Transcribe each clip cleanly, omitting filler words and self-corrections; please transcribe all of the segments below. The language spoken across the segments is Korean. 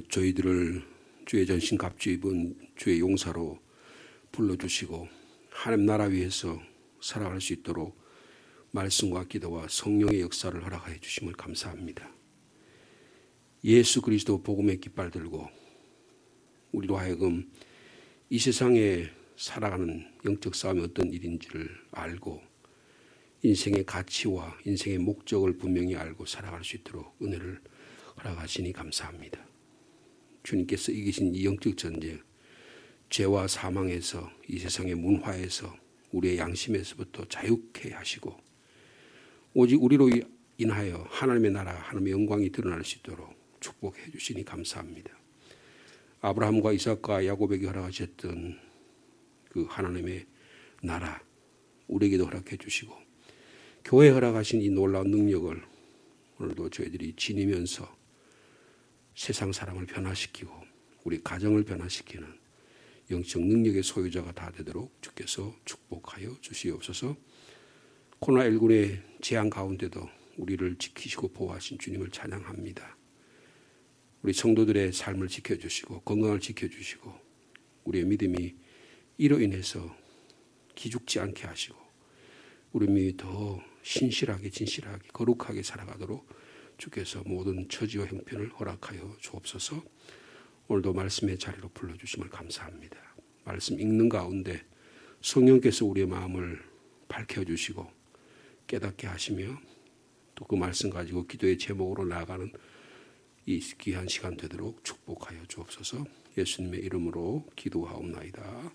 저희들을 주의 전신 갑주 입은 주의 용사로 불러주시고 하나님 나라 위해서 살아갈 수 있도록 말씀과 기도와 성령의 역사를 허락하여 주심을 감사합니다. 예수 그리스도 복음의 깃발 들고 우리로 하여금 이 세상에 살아가는 영적 싸움이 어떤 일인지를 알고 인생의 가치와 인생의 목적을 분명히 알고 살아갈 수 있도록 은혜를 허락하시니 감사합니다. 주님께서 이기신 이 영적 전쟁, 죄와 사망에서 이 세상의 문화에서 우리의 양심에서부터 자유케 하시고 오직 우리로 인하여 하나님의 나라, 하나님의 영광이 드러날 수 있도록 축복해 주시니 감사합니다. 아브라함과 이삭과 야곱에게 허락하셨던 그 하나님의 나라 우리에게도 허락해 주시고 교회에 허락하신 이 놀라운 능력을 오늘도 저희들이 지니면서 세상 사람을 변화시키고 우리 가정을 변화시키는 영적 능력의 소유자가 다 되도록 주께서 축복하여 주시옵소서. 코로나19의 재앙 가운데도 우리를 지키시고 보호하신 주님을 찬양합니다. 우리 성도들의 삶을 지켜주시고 건강을 지켜주시고 우리의 믿음이 이로 인해서 기죽지 않게 하시고 우리 믿음이 더 신실하게 진실하게 거룩하게 살아가도록 주께서 모든 처지와 형편을 허락하여 주옵소서. 오늘도 말씀의 자리로 불러주심을 감사합니다. 말씀 읽는 가운데 성령께서 우리의 마음을 밝혀주시고 깨닫게 하시며 또 그 말씀 가지고 기도의 제목으로 나아가는 이 귀한 시간 되도록 축복하여 주옵소서. 예수님의 이름으로 기도하옵나이다.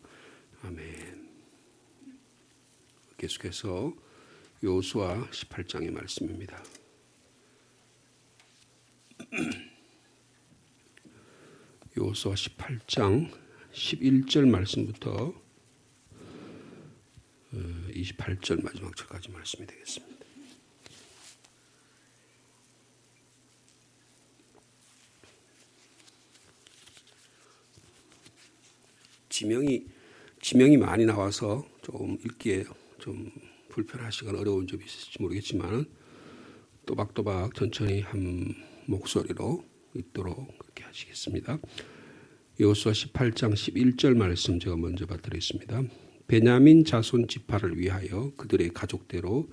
아멘. 계속해서 여호수아 18장의 말씀입니다. 여호수아 18장 11절 말씀부터 28절 마지막 절까지 말씀이 되겠습니다. 지명이 많이 나와서 좀 읽기에 좀 불편하시거나 어려운 점이 있을지 모르겠지만 또박또박 천천히 한 목소리로 읽도록 그렇게 하시겠습니다. 여호수아 18장 11절 말씀 제가 먼저 받드리겠습니다. 베냐민 자손 지파를 위하여 그들의 가족대로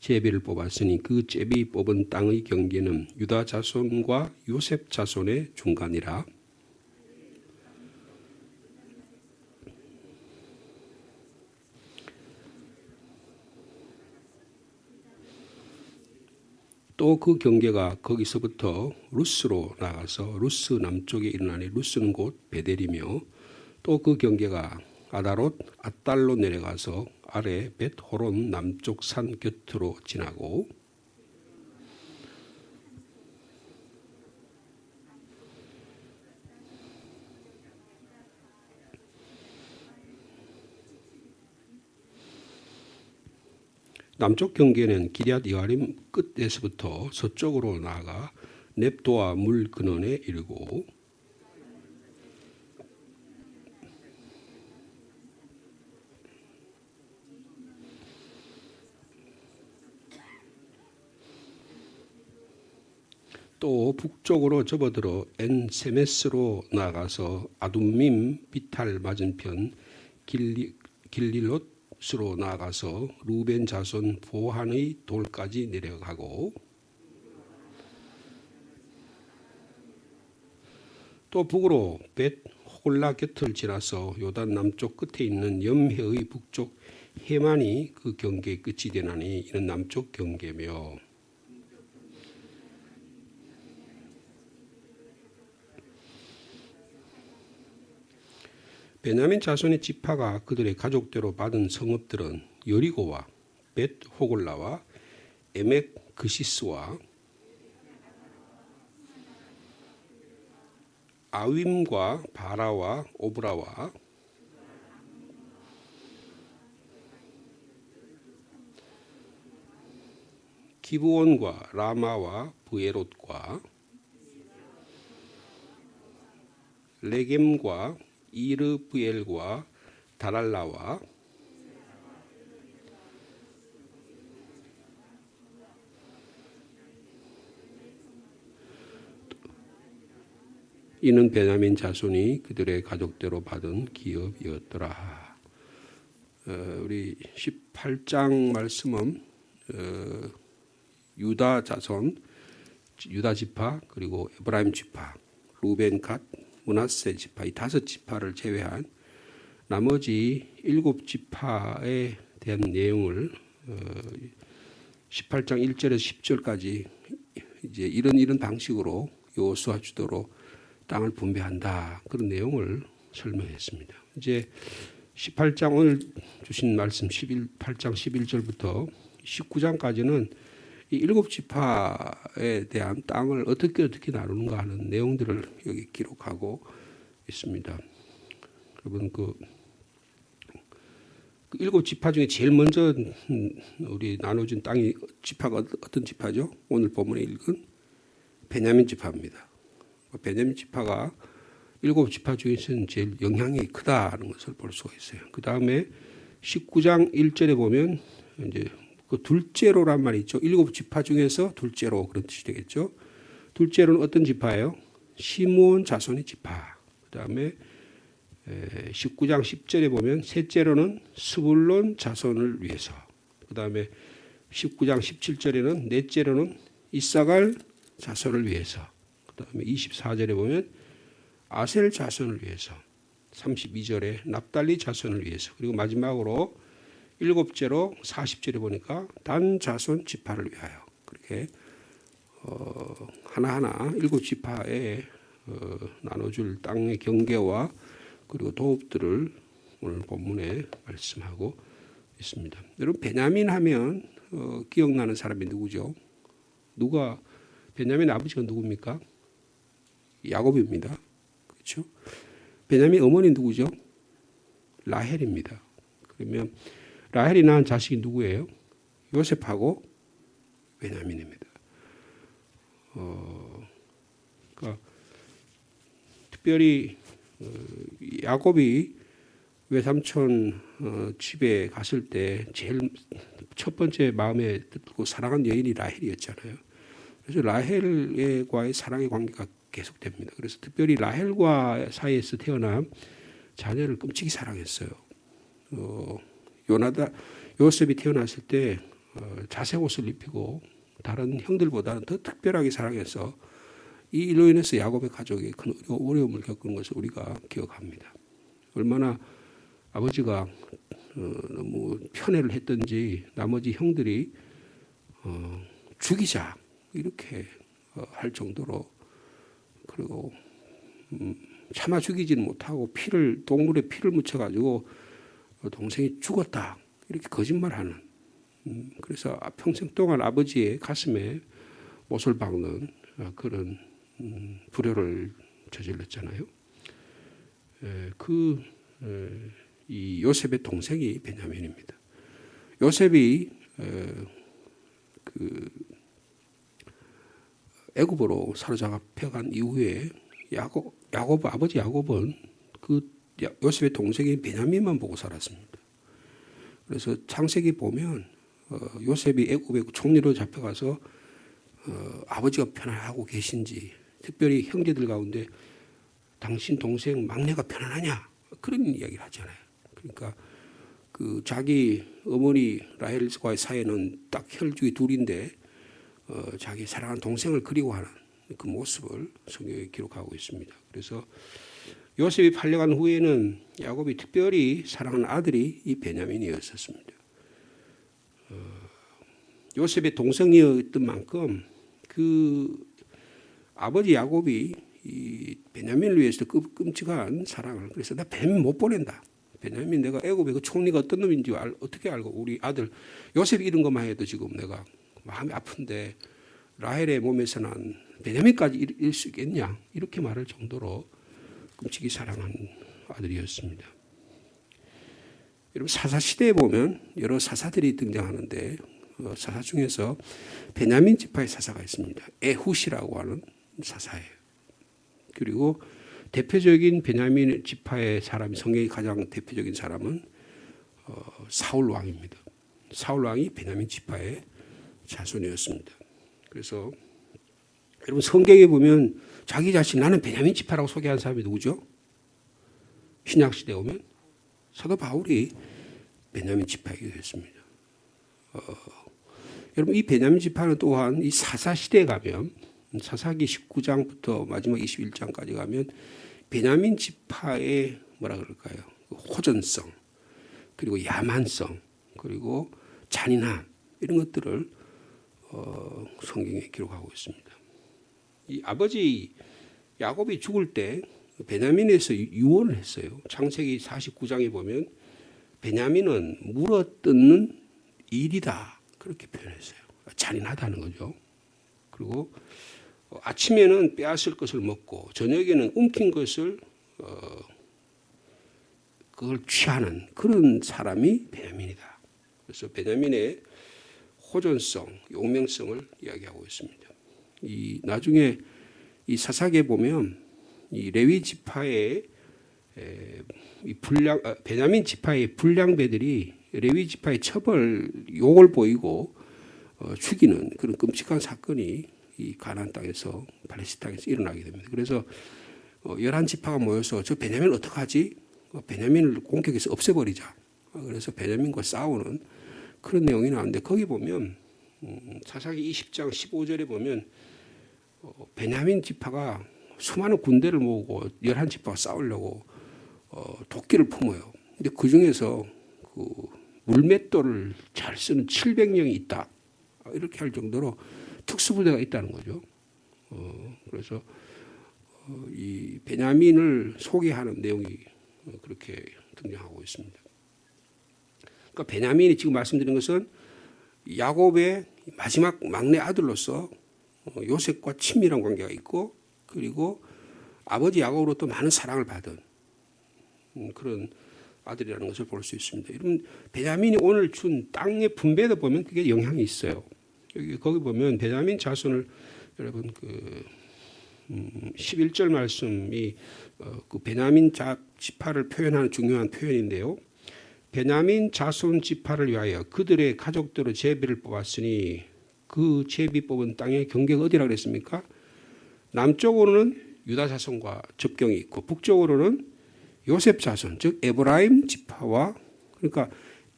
제비를 뽑았으니 그 제비 뽑은 땅의 경계는 유다 자손과 요셉 자손의 중간이라. 또 그 경계가 거기서부터 루스로 나가서 루스 남쪽에 이르나니 루스는 곧 베델이며 또 그 경계가 아다롯 앗달로 내려가서 아래 벳호론 남쪽 산 곁으로 지나고 남쪽 경계는 기럇 여아림 끝에서부터 서쪽으로 나아가 넵도아 물 근원에 이르고 또 북쪽으로 접어들어 엔세메스로 나아가서 아둠밈 비탈 맞은편 길릴롯으로 나아가서 루벤 자손 보한의 돌까지 내려가고 또 북으로 벳 호글라 곁을 지나서 요단 남쪽 끝에 있는 염해의 북쪽 해만이 그 경계의 끝이 되나니 이는 남쪽 경계며 베냐민 자손의 지파가 그들의 가족대로 받은 성읍들은 여리고와 벳 호글라와 에멕 그시스와 아윈과 바라와 오브라와 기브온과 라마와 부에롯과 레겜과 이르브엘과 다랄라와 이는 베냐민 자손이 그들의 가족대로 받은 기업이었더라. 우리 18장 말씀은 유다 자손, 유다 지파, 그리고 에브라임 지파, 루벤, 갓, 므낫세 지파, 이 5지파를 제외한 나머지 7지파에 대한 내용을 18장 1절에서 10절까지 이제 이런 방식으로 여호수아 주도로 땅을 분배한다, 그런 내용을 설명했습니다. 이제 18장 오늘 주신 말씀 18장 11절부터 19장까지는 이 7지파에 대한 땅을 어떻게 나누는가 하는 내용들을 여기 기록하고 있습니다. 여러분 그 7지파 중에 제일 먼저 우리 나눠준 땅이 지파가 어떤 지파죠? 오늘 본문에 읽은 베냐민 지파입니다. 베냐민 지파가 7지파 중에서는 제일 영향이 크다는 것을 볼 수가 있어요. 그 다음에 19장 1절에 보면 이제 그 둘째로란 말이 있죠. 7지파 중에서 둘째로, 그런 뜻이 되겠죠. 둘째로는 어떤 지파예요? 시므온 자손의 지파. 그 다음에 19장 10절에 보면 셋째로는 스불론 자손을 위해서. 그 다음에 19장 17절에는 넷째로는 이사갈 자손을 위해서. 그 다음에 24절에 보면 아셀 자손을 위해서. 32절에 납달리 자손을 위해서. 그리고 마지막으로 7제로 40절에 보니까 단 자손 지파를 위하여. 그렇게 하나하나 7지파에 나눠줄 땅의 경계와 그리고 도읍들을 오늘 본문에 말씀하고 있습니다. 여러분 베냐민 하면 기억나는 사람이 누구죠? 베냐민 아버지가 누굽니까? 야곱입니다. 그렇죠? 베냐민 어머니 누구죠? 라헬입니다. 그러면 라헬이 낳은 자식이 누구예요? 요셉하고 베냐민입니다. 그러니까 특별히 야곱이 외삼촌 집에 갔을 때 제일 첫 번째 마음에 들고 사랑한 여인이 라헬이었잖아요. 그래서 라헬과의 사랑의 관계가 계속됩니다. 그래서 특별히 라헬과 사이에서 태어난 자녀를 끔찍이 사랑했어요. 요셉이 태어났을 때 자색 옷을 입히고 다른 형들보다는 더 특별하게 사랑해서 이 일로 인해서 야곱의 가족이 큰 어려움을 겪은 것을 우리가 기억합니다. 얼마나 아버지가 너무 편애를 했던지 나머지 형들이 죽이자 이렇게 할 정도로, 그리고 차마 죽이지는 못하고 동물에 피를 묻혀가지고 동생이 죽었다 이렇게 거짓말하는, 그래서 평생 동안 아버지의 가슴에 못을 박는 그런 불효를 저질렀잖아요. 이 요셉의 동생이 베냐민입니다. 요셉이 애굽으로 사로잡혀간 이후에 아버지 야곱은 요셉의 동생인 베냐민만 보고 살았습니다. 그래서 창세기 보면 요셉이 애굽에 총리로 잡혀가서 아버지가 편안하고 계신지, 특별히 형제들 가운데 당신 동생 막내가 편안하냐 그런 이야기를 하잖아요. 그러니까 자기 어머니 라헬과의 사이는 딱 혈육이 둘인데 자기 사랑하는 동생을 그리워하는 그 모습을 성경에 기록하고 있습니다. 그래서 요셉이 팔려간 후에는 야곱이 특별히 사랑하는 아들이 이 베냐민이었습니다. 요셉의 동생이었던 만큼 아버지 야곱이 이 베냐민을 위해서 끔찍한 사랑을, 그래서 나 베냐민 못 보낸다. 베냐민 내가 애굽의 그 총리가 어떤 놈인지 어떻게 알고 우리 아들 요셉 이런 것만 해도 지금 내가 마음이 아픈데 라헬의 몸에서 난 베냐민까지 잃을 수 있겠냐 이렇게 말할 정도로 끔찍이 사랑한 아들이었습니다. 여러분 사사시대에 보면 여러 사사들이 등장하는데 사사 중에서 베냐민 지파의 사사가 있습니다. 에훗이라고 하는 사사예요. 그리고 대표적인 베냐민 지파의 사람이, 성경의 가장 대표적인 사람은 사울 왕입니다. 사울 왕이 베냐민 지파의 자손이었습니다. 그래서 여러분 성경에 보면 자기 자신 나는 베냐민 지파라고 소개한 사람이 누구죠? 신약 시대에 오면 사도 바울이 베냐민 지파이기도 했습니다. 여러분 이 베냐민 지파는 또한 이 사사 시대에 가면 사사기 19장부터 마지막 21장까지 가면 베냐민 지파의 뭐라 그럴까요? 호전성 그리고 야만성 그리고 잔인함 이런 것들을 성경에 기록하고 있습니다. 이 아버지 야곱이 죽을 때 베냐민에서 유언을 했어요. 창세기 49장에 보면 베냐민은 물어뜯는 일이다 그렇게 표현했어요. 잔인하다는 거죠. 그리고 아침에는 빼앗을 것을 먹고 저녁에는 움킨 것을 그걸 취하는 그런 사람이 베냐민이다. 그래서 베냐민의 호전성, 용맹성을 이야기하고 있습니다. 이 나중에 이 사사기에 보면 이 레위 지파의 베냐민 지파의 불량배들이 레위 지파의 처벌 욕을 보이고 죽이는 그런 끔찍한 사건이 이 가나안 땅에서 팔레스타인 땅에서 일어나게 됩니다. 그래서 11지파가 모여서 저 베냐민을 어떡하지? 베냐민을 공격해서 없애버리자. 그래서 베냐민과 싸우는 그런 내용이 나오는데 거기 보면 사사기 20장 15절에 보면 베냐민 지파가 수많은 군대를 모으고 11지파가 싸우려고 도끼를 품어요. 근데 그 중에서 그 물맷돌을 잘 쓰는 700명이 있다. 이렇게 할 정도로 특수부대가 있다는 거죠. 그래서 이 베냐민을 소개하는 내용이 그렇게 등장하고 있습니다. 그러니까 베냐민이 지금 말씀드린 것은 야곱의 마지막 막내 아들로서 요셉과 친밀한 관계가 있고 그리고 아버지 야곱으로부터 많은 사랑을 받은 그런 아들이라는 것을 볼 수 있습니다. 여러분 베냐민이 오늘 준 땅의 분배도 보면 그게 영향이 있어요. 거기 보면 베냐민 자손을 여러분 11절 말씀이 그 베냐민 지파를 표현하는 중요한 표현인데요. 베냐민 자손 지파를 위하여 그들의 가족들의 제비를 뽑았으니 그 제비 뽑은 땅의 경계가 어디라고 그랬습니까? 남쪽으로는 유다 자손과 접경이 있고 북쪽으로는 요셉 자손 즉 에브라임 지파와 그러니까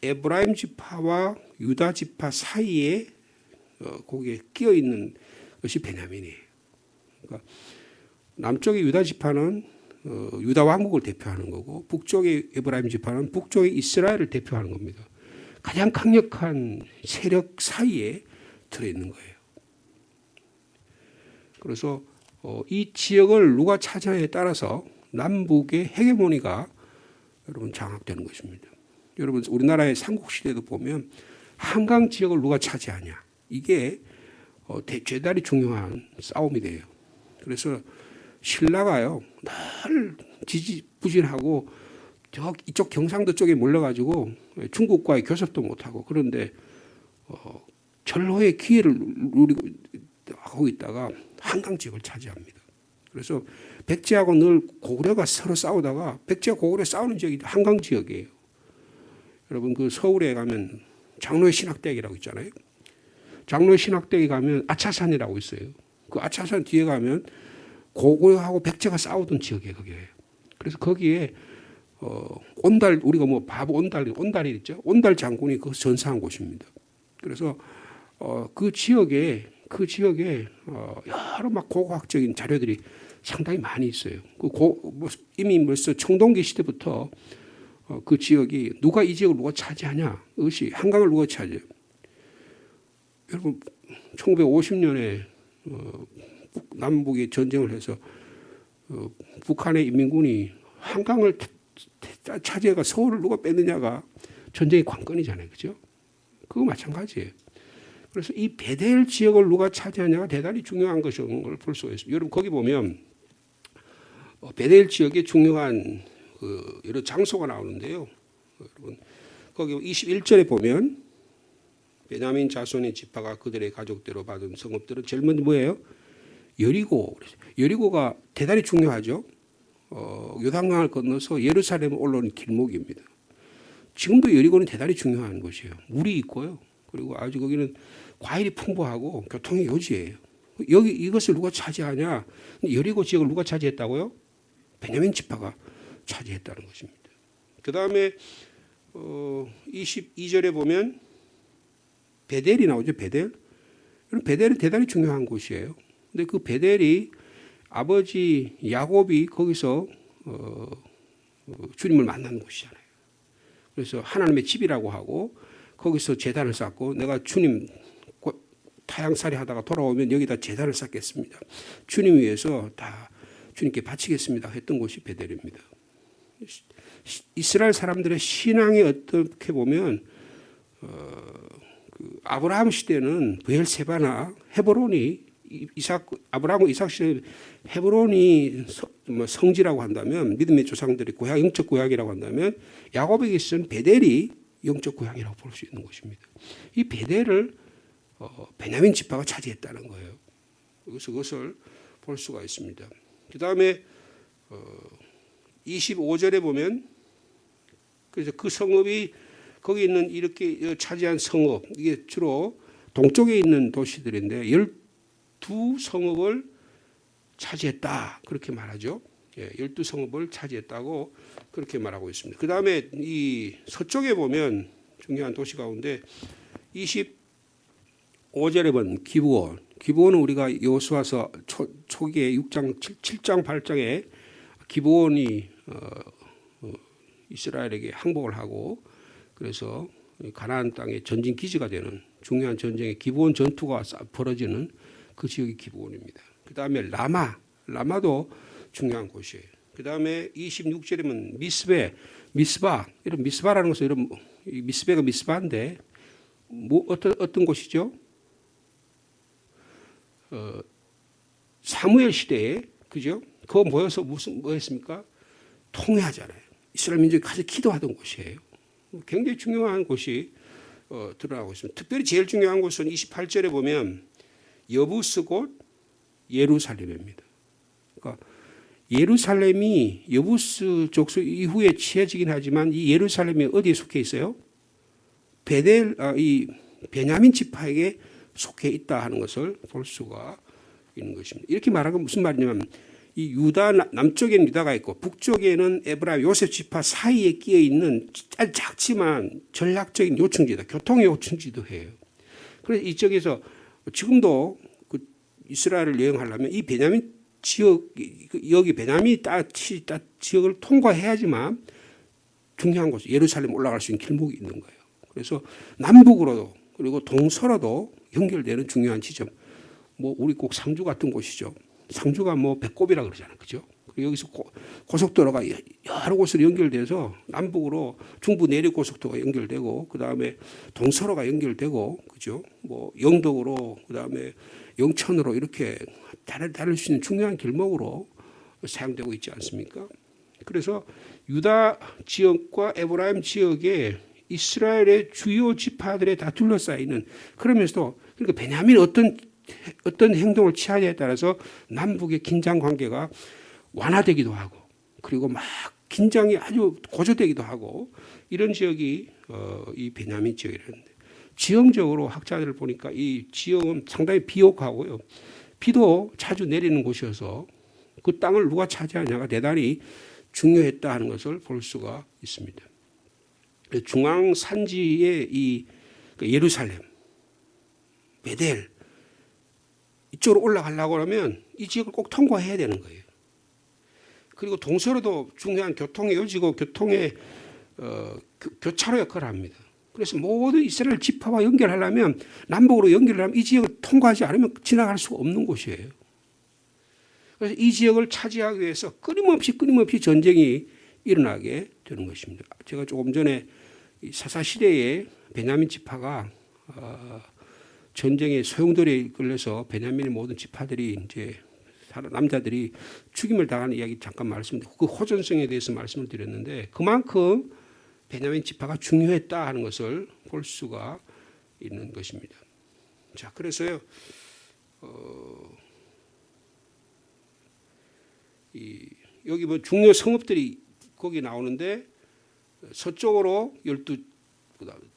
에브라임 지파와 유다 지파 사이에 거기에 끼어 있는 것이 베냐민이에요. 그러니까 남쪽의 유다 지파는 유다 왕국을 대표하는 거고 북쪽의 에브라임 지파는 북쪽의 이스라엘을 대표하는 겁니다. 가장 강력한 세력 사이에 들어있는 거예요. 그래서 이 지역을 누가 차지하냐에 따라서 남북의 헤게모니가 여러분 장악되는 것입니다. 여러분 우리나라의 삼국시대도 보면 한강 지역을 누가 차지하냐 이게 대단히 중요한 싸움이 돼요. 그래서 신라가요 늘 지지부진하고 이쪽 경상도 쪽에 몰려가지고 중국과의 교섭도 못하고 그런데 절호의 기회를 누리고 하고 있다가 한강 지역을 차지합니다. 그래서 백제하고 늘 고구려가 서로 싸우다가 백제와 고구려 싸우는 지역이 한강 지역이에요. 여러분 그 서울에 가면 장로의 신학대학이라고 있잖아요. 장로의 신학대에 가면 아차산이라고 있어요. 그 아차산 뒤에 가면 고구려하고 백제가 싸우던 지역이에요. 거기에. 그래서 거기에 온달 우리가 뭐 바보 온달이 있죠. 온달 장군이 그 전사한 곳입니다. 그래서 그 지역에 여러 막 고고학적인 자료들이 상당히 많이 있어요. 이미 벌써 청동기 시대부터 그 지역이 누가 이 지역을 누가 차지하냐 이것이 한강을 누가 차지해요. 여러분 1950년에 남북이 전쟁을 해서 북한의 인민군이 한강을 차지해가 서울을 누가 뺐느냐가 전쟁의 관건이잖아요. 그죠? 그거 마찬가지예요. 그래서 이 베델 지역을 누가 차지하냐가 대단히 중요한 것인 걸 볼 수가 있습니다. 여러분 거기 보면 베델 지역에 중요한 여러 장소가 나오는데요. 여러분 거기 21절에 보면 베냐민 자손의 지파가 그들의 가족대로 받은 성읍들은 제일 먼저 뭐예요? 여리고. 여리고가 대단히 중요하죠. 요단강을 건너서 예루살렘 올라오는 길목입니다. 지금도 여리고는 대단히 중요한 곳이에요. 물이 있고요. 그리고 아주 거기는 과일이 풍부하고 교통의 요지예요. 여기 이것을 누가 차지하냐? 여리고 지역을 누가 차지했다고요? 베냐민 지파가 차지했다는 것입니다. 그 다음에 22절에 보면 베델이 나오죠. 베델. 베델은 대단히 중요한 곳이에요. 근데 그 베델이 아버지 야곱이 거기서 주님을 만난 곳이잖아요. 그래서 하나님의 집이라고 하고 거기서 제단을 쌓고 내가 주님 타향살이 하다가 돌아오면 여기다 제단을 쌓겠습니다. 주님 위해서 다 주님께 바치겠습니다 했던 곳이 베델입니다. 이스라엘 사람들의 신앙이 어떻게 보면 그 아브라함 시대는 브엘세바나 헤브론이 아브라함과 이삭 시대 헤브론이 성지라고 한다면 믿음의 조상들의 고향, 영적 고향이라고 한다면 야곱에게 있어서는 베델이 영적 고향이라고 볼 수 있는 것입니다. 이 베델을 베냐민 지파가 차지했다는 거예요. 그래서 그것을 볼 수가 있습니다. 그 다음에 25절에 보면 그래서 그 성읍이 거기 있는 이렇게 차지한 성읍 이게 주로 동쪽에 있는 도시들인데 12성읍을 차지했다 그렇게 말하죠. 12성읍을 차지했다고 그렇게 말하고 있습니다. 그 다음에 이 서쪽에 보면 중요한 도시 가운데 25절에 보면 기브온. 기브온은 우리가 여호수아서 초기에 6장, 7장, 8장에 기브온이 이스라엘에게 항복을 하고 그래서 가나안 땅의 전진 기지가 되는 중요한 전쟁의 기브온 전투가 벌어지는 그 지역이 기브온입니다. 그 다음에 라마도 중요한 곳이에요. 그 다음에 26절에 보면 미스바 이런 미스바라는 것은 이런 미스베가 미스바인데 뭐 어떤 곳이죠? 사무엘 시대에 그죠? 그거 모여서 뭐 했습니까? 통회하잖아요. 이스라엘 민족이 가서 기도하던 곳이에요. 굉장히 중요한 곳이 드러나고 있습니다. 특별히 제일 중요한 곳은 28절에 보면 여부스 곧 예루살렘입니다. 그러니까 예루살렘이 여부스 족속 이후에 취해지긴 하지만 이 예루살렘이 어디에 속해 있어요? 이 베냐민 지파에게 속해 있다 하는 것을 볼 수가 있는 것입니다. 이렇게 말하면 무슨 말이냐면 이 유다 남쪽에는 유다가 있고 북쪽에는 에브라임 요셉 지파 사이에 끼어 있는 작지만 전략적인 요충지다. 교통 요충지도 해요. 그래서 이쪽에서 지금도 그 이스라엘을 여행하려면 이 베냐민 지역 여기 베냐민 지역을 통과해야지만 중요한 곳 예루살렘 올라갈 수 있는 길목이 있는 거예요. 그래서 남북으로도 그리고 동서로도 연결되는 중요한 지점. 뭐 우리 꼭 상주 같은 곳이죠. 상주가 뭐 배꼽이라 그러잖아요. 그죠? 그리고 여기서 고속도로가 여러 곳으로 연결돼서 남북으로 중부 내륙 고속도로가 연결되고 그다음에 동서로가 연결되고 그죠? 뭐 영덕으로 그다음에 영천으로 이렇게 다를 수 있는 중요한 길목으로 사용되고 있지 않습니까? 그래서 유다 지역과 에브라임 지역에 이스라엘의 주요 지파들에 다 둘러싸여 있는 그러면서도 그러니까 베냐민 어떤 행동을 취하냐에 따라서 남북의 긴장 관계가 완화되기도 하고 그리고 막 긴장이 아주 고조되기도 하고 이런 지역이 이 베냐민 지역이라는데 지형적으로 학자들을 보니까 이 지역은 상당히 비옥하고요. 비도 자주 내리는 곳이어서 그 땅을 누가 차지하냐가 대단히 중요했다 하는 것을 볼 수가 있습니다. 중앙 산지의 이 예루살렘, 베델 이쪽으로 올라가려고 하면 이 지역을 꼭 통과해야 되는 거예요. 그리고 동서로도 중요한 교통의 요지고 교통의 교차로 역할을 합니다. 그래서 모든 이스라엘 지파와 연결하려면 남북으로 연결을 하면 이 지역을 통과하지 않으면 지나갈 수가 없는 곳이에요. 그래서 이 지역을 차지하기 위해서 끊임없이 전쟁이 일어나게 되는 것입니다. 제가 조금 전에 사사시대에 베냐민 지파가 전쟁의 소용돌이에 끌려서 베냐민의 모든 지파들이 이제 남자들이 죽임을 당하는 이야기 잠깐 말씀드리고 그 호전성에 대해서 말씀을 드렸는데 그만큼 베냐민 지파가 중요했다 하는 것을 볼 수가 있는 것입니다. 자, 그래서요 여기 뭐 중요 성읍들이 거기 나오는데 서쪽으로 12,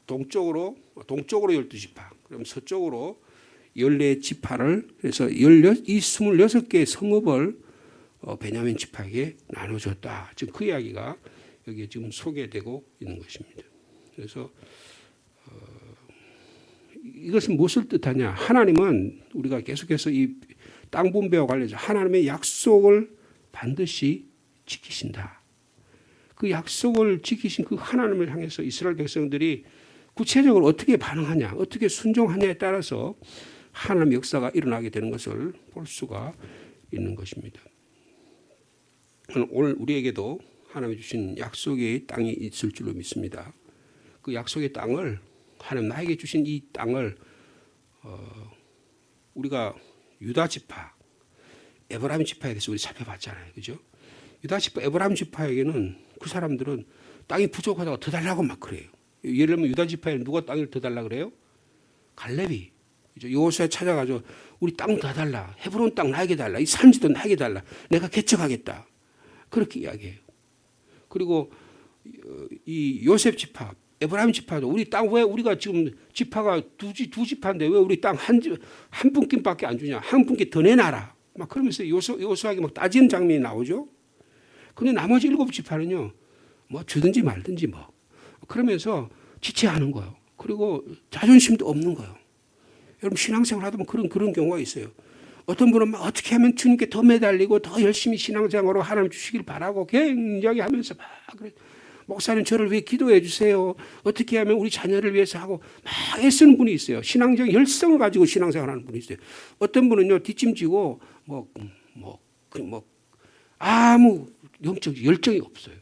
동쪽으로 12지파, 그럼 서쪽으로 14지파를 그래서 이 26개의 성읍을 베냐민 지파에게 나눠줬다. 지금 그 이야기가 여기에 지금 소개되고 있는 것입니다. 그래서 이것은 무엇을 뜻하냐? 하나님은 우리가 계속해서 이 땅 분배와 관련해서 하나님의 약속을 반드시 지키신다. 그 약속을 지키신 그 하나님을 향해서 이스라엘 백성들이 구체적으로 어떻게 반응하냐, 어떻게 순종하냐에 따라서 하나님의 역사가 일어나게 되는 것을 볼 수가 있는 것입니다. 오늘 우리에게도 하나님이 주신 약속의 땅이 있을 줄로 믿습니다. 그 약속의 땅을 하나님 나에게 주신 이 땅을 우리가 유다 지파, 에브라임 지파에 대해서 우리 살펴봤잖아요, 그죠? 유다 지파, 에브라임 지파에게는 그 사람들은 땅이 부족하다고 더 달라고 막 그래요. 예를 들면 유다 지파에 누가 땅을 더 달라 그래요? 갈렙이. 여호수아 찾아가서 우리 땅 더 달라. 헤브론 땅 나에게 달라. 이 산지도 나에게 달라. 내가 개척하겠다. 그렇게 이야기해요. 그리고 이 요셉 지파, 에브라임 지파도 우리 땅 왜 우리가 지금 지파가 두 지파인데 왜 우리 땅 한 분깃밖에 안 주냐? 한 분깃 더 내놔라. 막 그러면서 요수아에게 막 따지는 장면이 나오죠. 근데 나머지 7지파는요, 뭐 주든지 말든지 뭐 그러면서 지체하는 거예요. 그리고 자존심도 없는 거예요. 여러분 신앙생활 하다 보면 그런 경우가 있어요. 어떤 분은 막 어떻게 하면 주님께 더 매달리고 더 열심히 신앙생활로 하나님 주시길 바라고 굉장히 하면서 막 그래. 목사님 저를 위해 기도해 주세요. 어떻게 하면 우리 자녀를 위해서 하고 막 애쓰는 분이 있어요. 신앙적 열성을 가지고 신앙생활하는 분이 있어요. 어떤 분은요 뒷짐지고 아무 영적 열정이 없어요.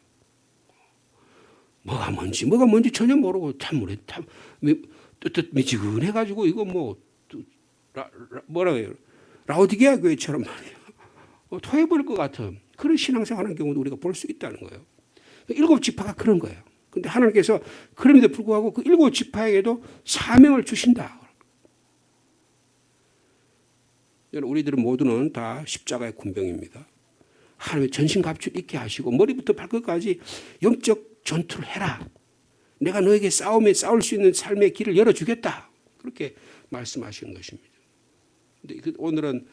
뭐가 뭔지 전혀 모르고 참 미지근해가지고 이거 뭐라 해요? 라오디게아 교회처럼 말이에요. 토해버릴 것 같은 그런 신앙생활하는 경우도 우리가 볼 수 있다는 거예요. 7지파가 그런 거예요. 그런데 하나님께서 그럼에도 불구하고 그 7지파에게도 사명을 주신다. 우리들은 모두는 다 십자가의 군병입니다. 하나님의 전신갑주를 입게 하시고 머리부터 발끝까지 영적 전투를 해라. 내가 너에게 싸울 수 있는 삶의 길을 열어주겠다. 그렇게 말씀하시는 것입니다. 근데 오늘은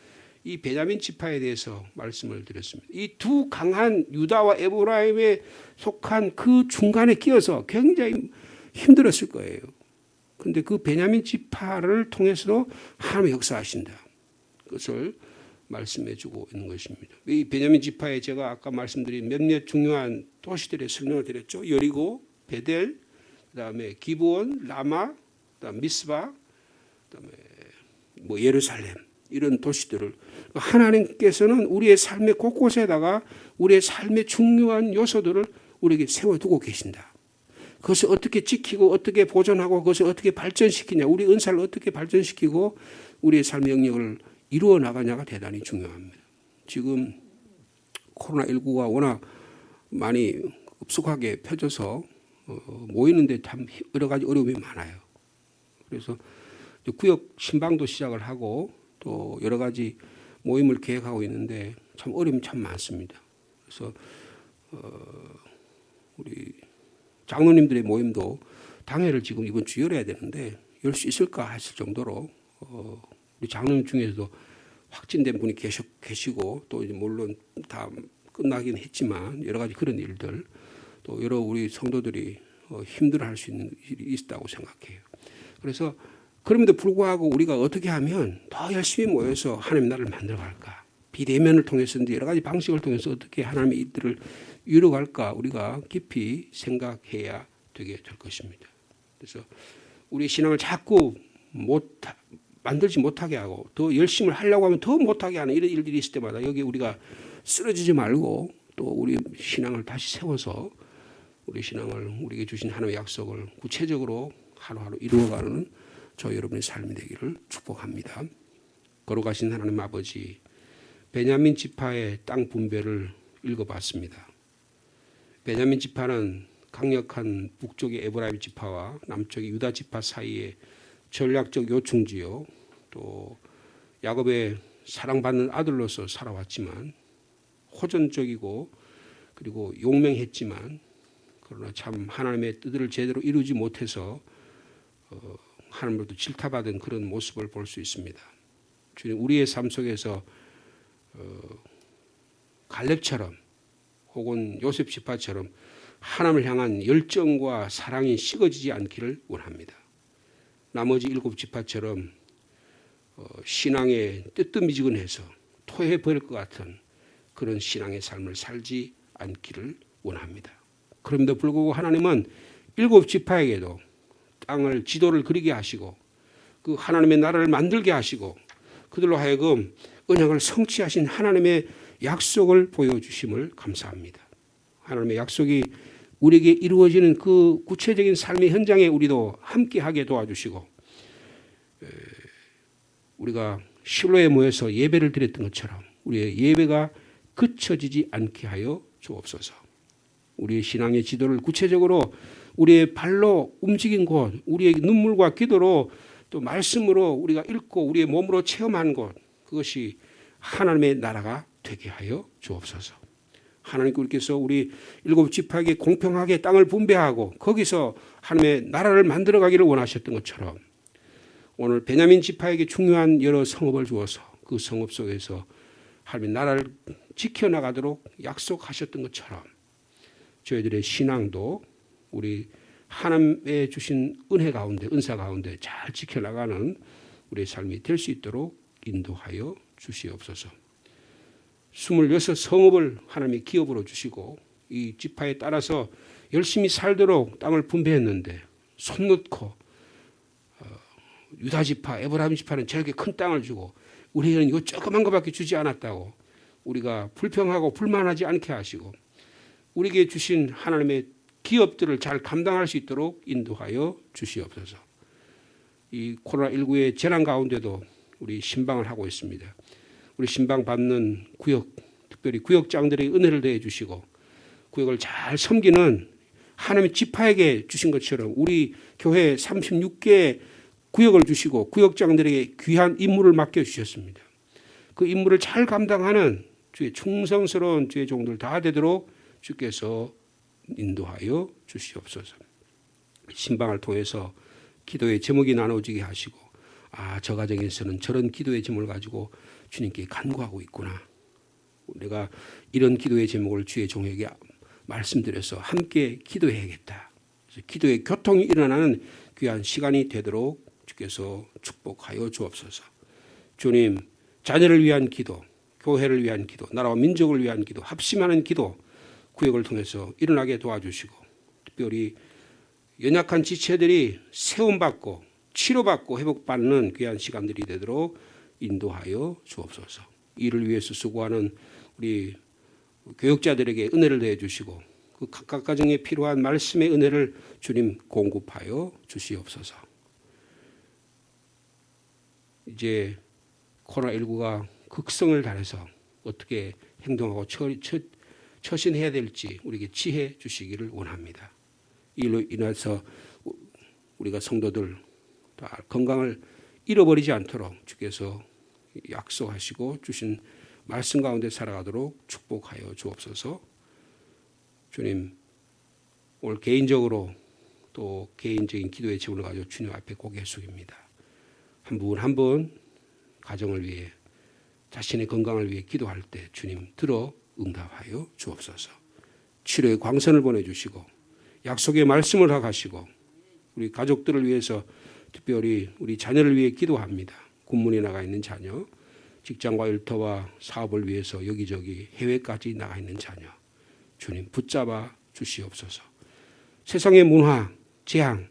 이 베냐민 지파에 대해서 말씀을 드렸습니다. 이 두 강한 유다와 에브라임에 속한 그 중간에 끼어서 굉장히 힘들었을 거예요. 그런데 그 베냐민 지파를 통해서도 하나님의 역사하신다. 그것을 말씀해주고 있는 것입니다. 이 베냐민 지파에 제가 아까 말씀드린 몇몇 중요한 도시들의 설명을 드렸죠. 여리고, 베델, 그다음에 기브온, 라마, 그다음 미스바, 그다음에 예루살렘 이런 도시들을 하나님께서는 우리의 삶의 곳곳에다가 우리의 삶의 중요한 요소들을 우리에게 세워두고 계신다. 그것을 어떻게 지키고 어떻게 보존하고 그것을 어떻게 발전시키냐, 우리 은사를 어떻게 발전시키고 우리의 삶의 영역을 이루어 나가냐가 대단히 중요합니다. 지금 코로나19가 워낙 많이 급속하게 펴져서 모이는데 참 여러 가지 어려움이 많아요. 그래서 구역 신방도 시작을 하고 또 여러 가지 모임을 계획하고 있는데 참 어려움이 참 많습니다. 그래서 우리 장로님들의 모임도 당회를 지금 이번 주 열어야 되는데 열 수 있을까 했을 정도로 우리 장로님 중에서도 확진된 분이 계시고 또 이제 물론 다 끝나긴 했지만 여러 가지 그런 일들 또 여러 우리 성도들이 힘들어할 수 있는 일이 있다고 생각해요. 그래서 그럼에도 불구하고 우리가 어떻게 하면 더 열심히 모여서 하나님 나라를 만들어갈까? 비대면을 통해서인지 여러 가지 방식을 통해서 어떻게 하나님의 일들을 이루어갈까? 우리가 깊이 생각해야 되게 될 것입니다. 그래서 우리 신앙을 자꾸 만들지 못하게 하고 더 열심을 하려고 하면 더 못하게 하는 이런 일들이 있을 때마다 여기 우리가 쓰러지지 말고 또 우리 신앙을 다시 세워서 우리 신앙을 우리에게 주신 하나님의 약속을 구체적으로 하루하루 이루어가는 저 여러분의 삶이 되기를 축복합니다. 거룩하신 하나님 아버지, 베냐민 지파의 땅 분배를 읽어봤습니다. 베냐민 지파는 강력한 북쪽의 에브라임 지파와 남쪽의 유다 지파 사이에 전략적 요충지요. 또 야곱의 사랑받는 아들로서 살아왔지만 호전적이고 그리고 용맹했지만 그러나 참 하나님의 뜻을 제대로 이루지 못해서 하나님으로부터 질타받은 그런 모습을 볼 수 있습니다. 주님, 우리의 삶 속에서 갈렙처럼 혹은 요셉 지파처럼 하나님을 향한 열정과 사랑이 식어지지 않기를 원합니다. 나머지 7지파처럼 신앙에 뜨뜻미지근해서 토해버릴 것 같은 그런 신앙의 삶을 살지 않기를 원합니다. 그럼에도 불구하고 하나님은 7지파에게도 땅을 지도를 그리게 하시고 그 하나님의 나라를 만들게 하시고 그들로 하여금 언약을 성취하신 하나님의 약속을 보여주심을 감사합니다. 하나님의 약속이 우리에게 이루어지는 그 구체적인 삶의 현장에 우리도 함께하게 도와주시고 우리가 실로에 모여서 예배를 드렸던 것처럼 우리의 예배가 그쳐지지 않게 하여 주옵소서. 우리의 신앙의 지도를 구체적으로 우리의 발로 움직인 곳, 우리의 눈물과 기도로 또 말씀으로 우리가 읽고 우리의 몸으로 체험한 곳, 그것이 하나님의 나라가 되게 하여 주옵소서. 하나님께서 우리 7지파에게 공평하게 땅을 분배하고 거기서 하나님의 나라를 만들어가기를 원하셨던 것처럼 오늘 베냐민 지파에게 중요한 여러 성읍을 주어서 그 성읍 속에서 하나님의 나라를 지켜나가도록 약속하셨던 것처럼 저희들의 신앙도 우리 하나님의 주신 은혜 가운데, 은사 가운데 잘 지켜나가는 우리의 삶이 될 수 있도록 인도하여 주시옵소서. 26성읍을 하나님이 기업으로 주시고 이 지파에 따라서 열심히 살도록 땅을 분배했는데 손 놓고 유다 지파, 에브라임 지파는 저렇게 큰 땅을 주고 우리에게는 이거 조그만 것밖에 주지 않았다고 우리가 불평하고 불만하지 않게 하시고 우리에게 주신 하나님의 기업들을 잘 감당할 수 있도록 인도하여 주시옵소서. 이 코로나19의 재난 가운데도 우리 신방을 하고 있습니다. 우리 신방 받는 구역, 특별히 구역장들의 은혜를 더해 주시고 구역을 잘 섬기는 하나님의 지파에게 주신 것처럼 우리 교회 36개 구역을 주시고 구역장들에게 귀한 임무를 맡겨주셨습니다. 그 임무를 잘 감당하는 주의 충성스러운 주의 종들 다 되도록 주께서 인도하여 주시옵소서. 신방을 통해서 기도의 제목이 나눠지게 하시고 저 가정에서는 저런 기도의 제목을 가지고 주님께 간구하고 있구나. 내가 이런 기도의 제목을 주의 종에게 말씀드려서 함께 기도해야겠다. 기도의 교통이 일어나는 귀한 시간이 되도록 주께서 축복하여 주옵소서. 주님, 자녀를 위한 기도, 교회를 위한 기도, 나라와 민족을 위한 기도, 합심하는 기도 구역을 통해서 일어나게 도와주시고 특별히 연약한 지체들이 세움받고 치료받고 회복받는 귀한 시간들이 되도록 인도하여 주옵소서. 이를 위해서 수고하는 우리 교육자들에게 은혜를 더해 주시고 그 각각 가정에 필요한 말씀의 은혜를 주님 공급하여 주시옵소서. 이제 코로나19가 극성을 달해서 어떻게 행동하고 처신해야 될지 우리에게 지혜 주시기를 원합니다. 이로 인해서 우리가 성도들 다 건강을 잃어버리지 않도록 주께서 약속하시고 주신 말씀 가운데 살아가도록 축복하여 주옵소서. 주님, 오늘 개인적으로 또 개인적인 기도의 제목을 가지고 주님 앞에 고개 숙입니다. 한 분 한 분 가정을 위해 자신의 건강을 위해 기도할 때 주님 들어 응답하여 주옵소서. 치료의 광선을 보내주시고 약속의 말씀을 허가하시고 우리 가족들을 위해서 특별히 우리 자녀를 위해 기도합니다. 군문에 나가 있는 자녀, 직장과 일터와 사업을 위해서 여기저기 해외까지 나가 있는 자녀 주님 붙잡아 주시옵소서. 세상의 문화, 재앙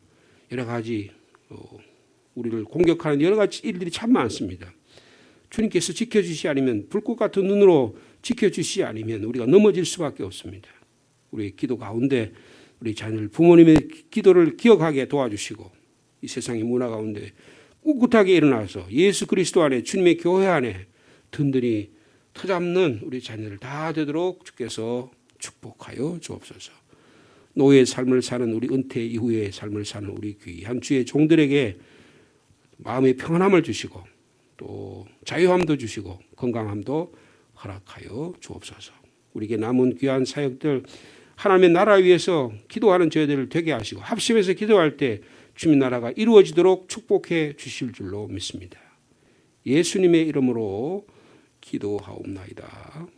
여러 가지 우리를 공격하는 여러 가지 일들이 참 많습니다. 주님께서 지켜주시지 않으면 불꽃 같은 눈으로 지켜주시지 않으면 우리가 넘어질 수밖에 없습니다. 우리의 기도 가운데 우리 자녀들 부모님의 기도를 기억하게 도와주시고 이 세상의 문화 가운데 꿋꿋하게 일어나서 예수 그리스도 안에 주님의 교회 안에 든든히 터잡는 우리 자녀들 다 되도록 주께서 축복하여 주옵소서. 노예의 삶을 사는 우리 은퇴 이후의 삶을 사는 우리 귀한 주의 종들에게 마음의 평안함을 주시고 또 자유함도 주시고 건강함도 허락하여 주옵소서. 우리에게 남은 귀한 사역들 하나님의 나라 위해서 기도하는 저희들을 되게 하시고 합심해서 기도할 때 주님 나라가 이루어지도록 축복해 주실 줄로 믿습니다. 예수님의 이름으로 기도하옵나이다.